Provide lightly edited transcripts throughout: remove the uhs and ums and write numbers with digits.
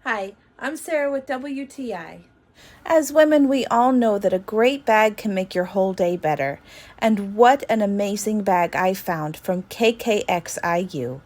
Hi, I'm Sarah with WTI. As women, we all know that a great bag can make your whole day better. And what an amazing bag I found from KKXIU.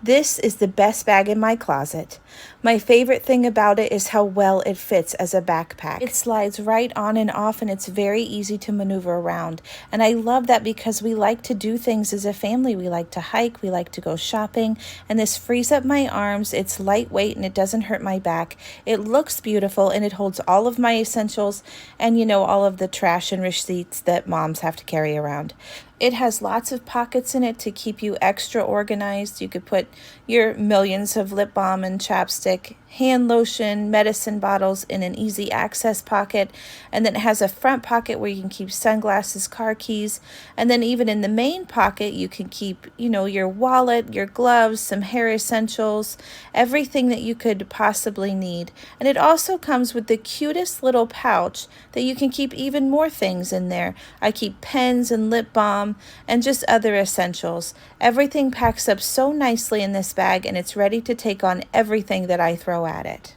This is the best bag in my closet. My favorite thing about it is how well it fits as a backpack. It slides right on and off, and it's very easy to maneuver around. And I love that because we like to do things as a family. We like to hike, we like to go shopping, and this frees up my arms. It's lightweight and it doesn't hurt my back. It looks beautiful and it holds all of my essentials and, all of the trash and receipts that moms have to carry around. It has lots of pockets in it to keep you extra organized. You could put your millions of lip balm and chapstick, hand lotion, medicine bottles in an easy access pocket. And then it has a front pocket where you can keep sunglasses, car keys. And then even in the main pocket, you can keep, your wallet, your gloves, some hair essentials, everything that you could possibly need. And it also comes with the cutest little pouch that you can keep even more things in there. I keep pens and lip balm and just other essentials. Everything packs up so nicely in this bag, and it's ready to take on everything that I throw at it.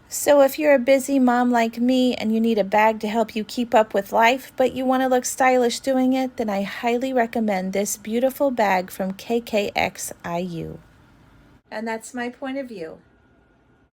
So if you're a busy mom like me and you need a bag to help you keep up with life, but you want to look stylish doing it, then I highly recommend this beautiful bag from KKXIU. And that's my point of view.